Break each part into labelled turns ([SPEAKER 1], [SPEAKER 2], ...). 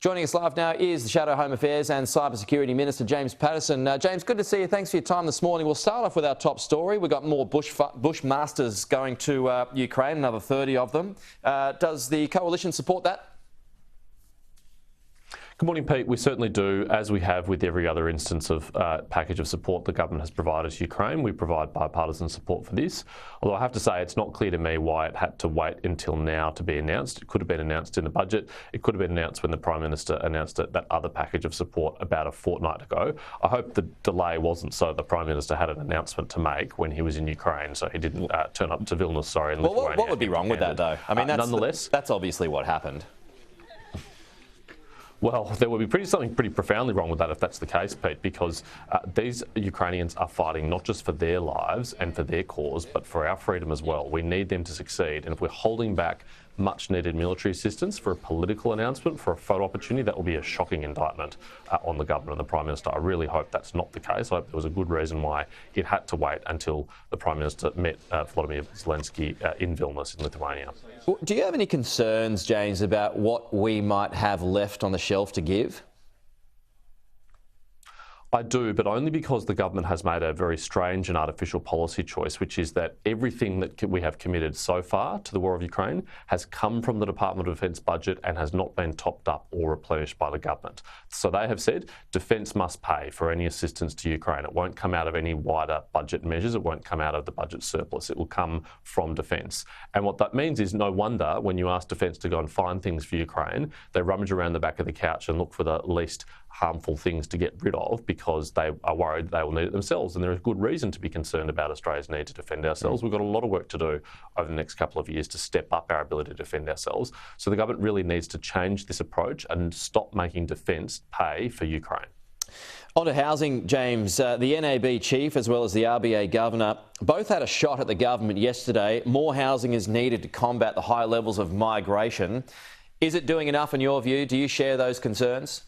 [SPEAKER 1] Joining us live now is the Shadow Home Affairs and Cybersecurity Minister, James Paterson. James, good to see you. Thanks for your time this morning. We'll start off with our top story. We've got more Bushmasters going to Ukraine, another 30 of them. Does the coalition support that?
[SPEAKER 2] Good morning, Pete. We certainly do, as we have with every other instance of package of support the government has provided to Ukraine. We provide bipartisan support for this. Although I have to say it's not clear to me why it had to wait until now to be announced. It could have been announced in the budget. It could have been announced when the Prime Minister announced that other package of support about a fortnight ago. I hope the delay wasn't so the Prime Minister had an announcement to make when he was in Ukraine, so he didn't turn up to Vilnius, in Lithuania.
[SPEAKER 1] What would be wrong with that, though? I mean, that's obviously what happened.
[SPEAKER 2] Well, there would be something pretty profoundly wrong with that if that's the case, Pete, because these Ukrainians are fighting not just for their lives and for their cause, but for our freedom as well. We need them to succeed. And if we're holding back much needed military assistance for a political announcement, for a photo opportunity, that will be a shocking indictment on the government and the Prime Minister. I really hope that's not the case. I hope there was a good reason why it had to wait until the Prime Minister met Volodymyr Zelensky in Vilnius in Lithuania.
[SPEAKER 1] Do you have any concerns, James, about what we might have left on the shelf to give?
[SPEAKER 2] I do, but only because the government has made a very strange and artificial policy choice, which is that everything that we have committed so far to the war of Ukraine has come from the Department of Defence budget and has not been topped up or replenished by the government. So they have said Defence must pay for any assistance to Ukraine. It won't come out of any wider budget measures. It won't come out of the budget surplus. It will come from Defence. And what that means is no wonder when you ask Defence to go and find things for Ukraine, they rummage around the back of the couch and look for the least harmful things to get rid of because they are worried they will need it themselves. And there is good reason to be concerned about Australia's need to defend ourselves. We've got a lot of work to do over the next couple of years to step up our ability to defend ourselves. So the government really needs to change this approach and stop making defence pay for Ukraine.
[SPEAKER 1] On to housing, James. The NAB chief as well as the RBA governor both had a shot at the government yesterday. More housing is needed to combat the high levels of migration. Is it doing enough in your view? Do you share those concerns?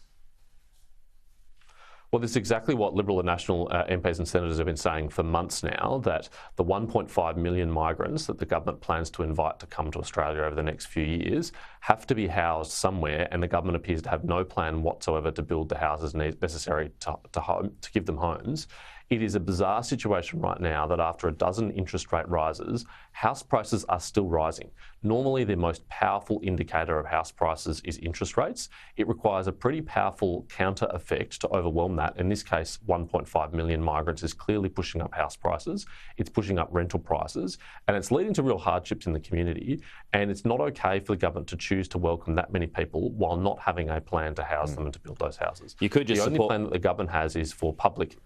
[SPEAKER 2] Well, this is exactly what Liberal and National MPs and senators have been saying for months now, that the 1.5 million migrants that the government plans to invite to come to Australia over the next few years have to be housed somewhere, and the government appears to have no plan whatsoever to build the houses necessary to give them homes. It is a bizarre situation right now that after a dozen interest rate rises, house prices are still rising. Normally, the most powerful indicator of house prices is interest rates. It requires a pretty powerful counter effect to overwhelm that. In this case, 1.5 million migrants is clearly pushing up house prices. It's pushing up rental prices, and it's leading to real hardships in the community. And it's not okay for the government to choose to welcome that many people while not having a plan to house them and to build those houses.
[SPEAKER 1] You could just
[SPEAKER 2] the only plan that the government has is for public.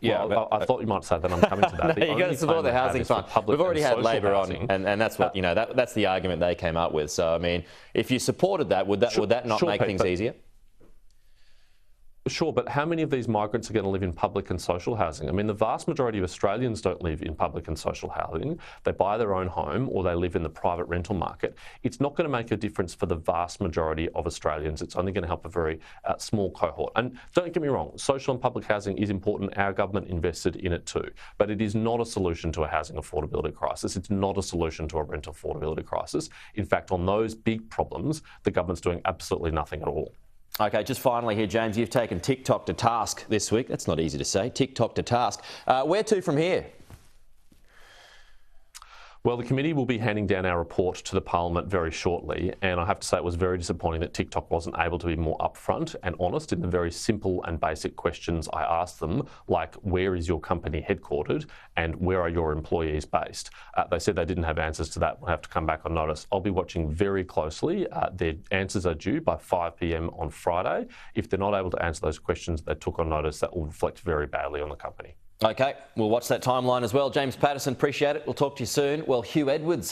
[SPEAKER 2] Yeah, well, I thought you might say that. I'm coming to that.
[SPEAKER 1] No, you've got to support the housing fund. We've already had Labor on, and that's what that's the argument they came up with. So I mean, if you supported that, would that not make things easier?
[SPEAKER 2] Sure, but how many of these migrants are going to live in public and social housing? I mean, the vast majority of Australians don't live in public and social housing. They buy their own home or they live in the private rental market. It's not going to make a difference for the vast majority of Australians. It's only going to help a very small cohort. And don't get me wrong, social and public housing is important. Our government invested in it too. But it is not a solution to a housing affordability crisis. It's not a solution to a rental affordability crisis. In fact, on those big problems, the government's doing absolutely nothing at all.
[SPEAKER 1] OK, just finally here, James, you've taken TikTok to task this week. That's not easy to say, TikTok to task. Where to from here?
[SPEAKER 2] Well, the committee will be handing down our report to the Parliament very shortly, and I have to say it was very disappointing that TikTok wasn't able to be more upfront and honest in the very simple and basic questions I asked them, like where is your company headquartered and where are your employees based? They said they didn't have answers to that. We'll have to come back on notice. I'll be watching very closely. Their answers are due by 5 p.m. on Friday. If they're not able to answer those questions they took on notice, that will reflect very badly on the company.
[SPEAKER 1] OK, we'll watch that timeline as well. James Paterson, appreciate it. We'll talk to you soon. Well, Hugh Edwards